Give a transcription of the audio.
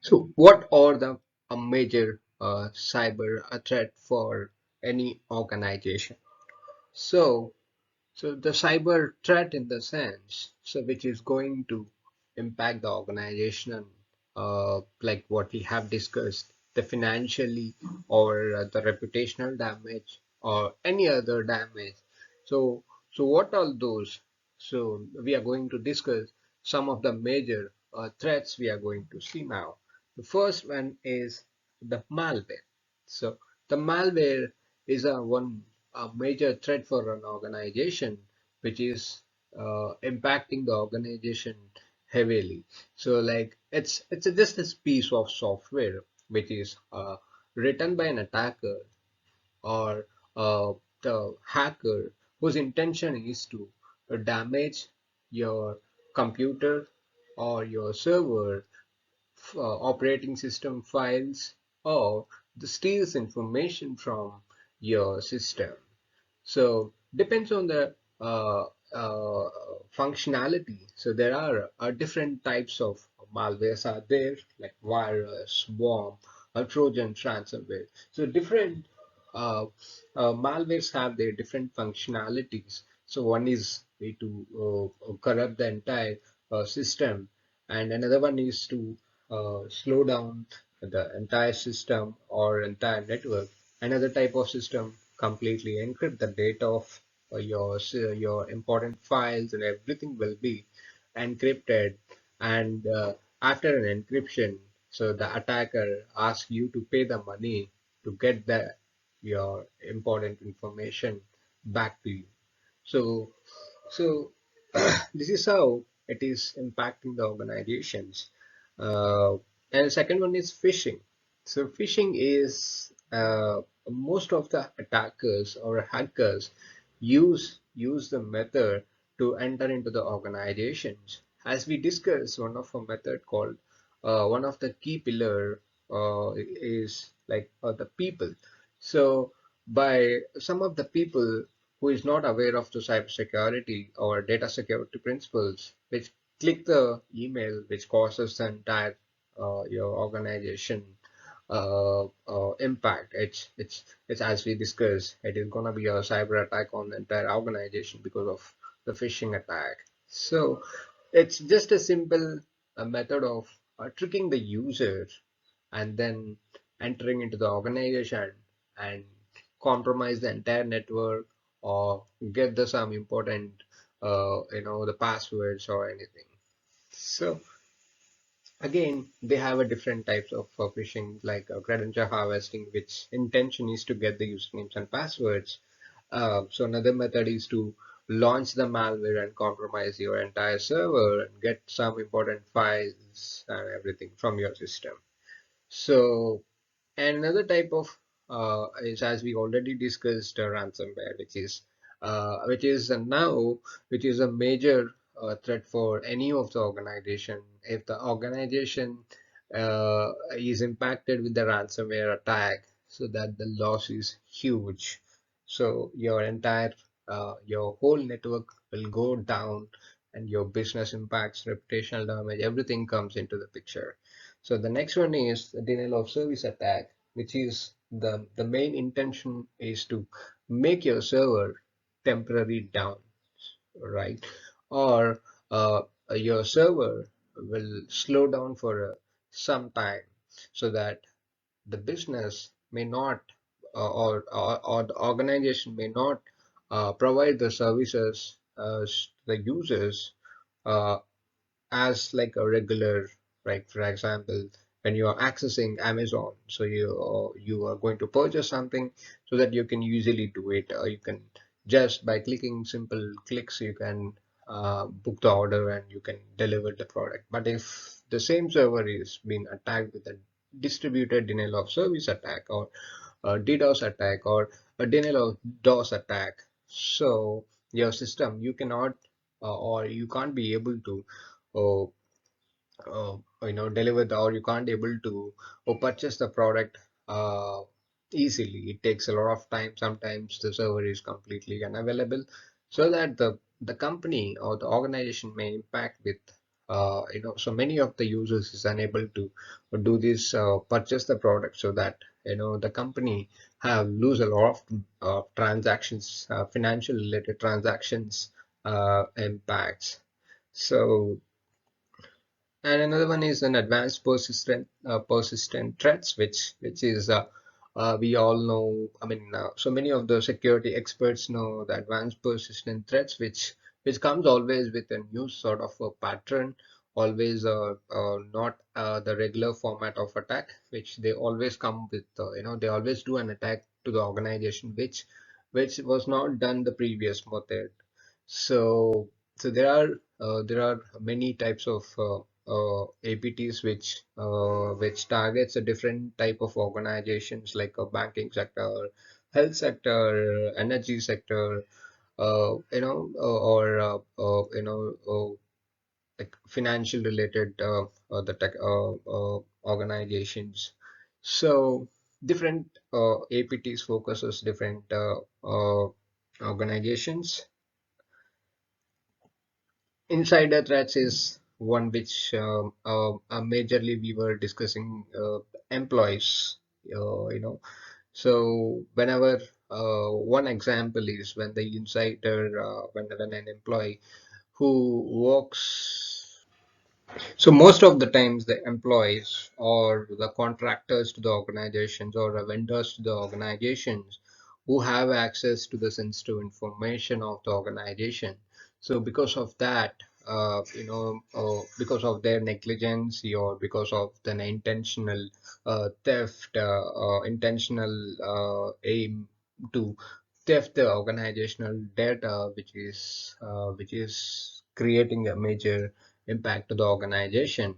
So, what are the major cyber threat for any organization? So, so the cyber threat in the sense, so which is going to impact the organization, like what we have discussed, the financially or the reputational damage or any other damage. So, so what are those? So we are going to discuss some of the major threats we are going to see now. The first one is the malware. So the malware is a major threat for an organization, which is impacting the organization heavily. So like it's just this piece of software which is written by an attacker or the hacker whose intention is to damage your computer or your server operating system files or the steals information from your system. So depends on the functionality. So there are different types of malwares are there, like virus, worm, or Trojan ransomware. So different uh, malwares have their different functionalities. So one is way to corrupt the entire system, and another one is to slow down the entire system or entire network. Another type of system completely encrypt the data of your important files, and everything will be encrypted. And after an encryption, so the attacker asks you to pay the money to get the your important information back to you. So so this is how it is impacting the organizations. Uh, and the second one is phishing. So phishing is most of the attackers or hackers use the method to enter into the organizations. As we discussed, one of a method called one of the key pillar is like the people. So by some of the people who is not aware of the cybersecurity or data security principles, which click the email, which causes the entire your organization impact. It's as we discussed, it is gonna be a cyber attack on the entire organization because of the phishing attack. So it's just a simple method of tricking the user and then entering into the organization and compromise the entire network or get the some important the passwords or anything. So again, they have a different types of phishing, like credential harvesting, which intention is to get the usernames and passwords. So another method is to launch the malware and compromise your entire server and get some important files and everything from your system. So and another type of is, as we already discussed, ransomware, which is a major threat for any of the organization. If the organization is impacted with the ransomware attack, so that the loss is huge. So your whole network will go down, and your business impacts, reputational damage, everything comes into the picture. So the next one is the denial of service attack, which is the main intention is to make your server temporary down, right? Or your server will slow down for some time so that the business may not or the organization may not provide the services the users uh, as like a regular, like for example, when you are accessing Amazon, so you are going to purchase something so that you can easily do it, or you can just by clicking simple clicks you can book the order and you can deliver the product. But if the same server is being attacked with a distributed denial of service attack or a DDoS attack or a denial of DOS attack, so your system you cannot or you can't be able to uh, deliver the or you can't able to or purchase the product easily. It takes a lot of time. Sometimes the server is completely unavailable, so that the company or the organization may impact with so many of the users is unable to do this purchase the product, so that the company have lose a lot of transactions, financial related transactions impacts. So, and another one is an advanced persistent threats, which is we all know. I mean, so many of the security experts know the advanced persistent threats, which comes always with a new sort of a pattern, always not the regular format of attack, which they always come with. They always do an attack to the organization, which was not done the previous method. So, there are many types of APTs which targets a different type of organizations like a banking sector, health sector, energy sector, or like financial related the tech organizations. So different APTs focuses different organizations. Insider threats is one which majorly we were discussing employees. So whenever one example is when the insider, when an employee who works, so most of the times the employees or the contractors to the organizations or the vendors to the organizations who have access to the sensitive information of the organization. So because of that, because of their negligence or because of the intentional theft, intentional aim to theft the organizational data, which is creating a major impact to the organization.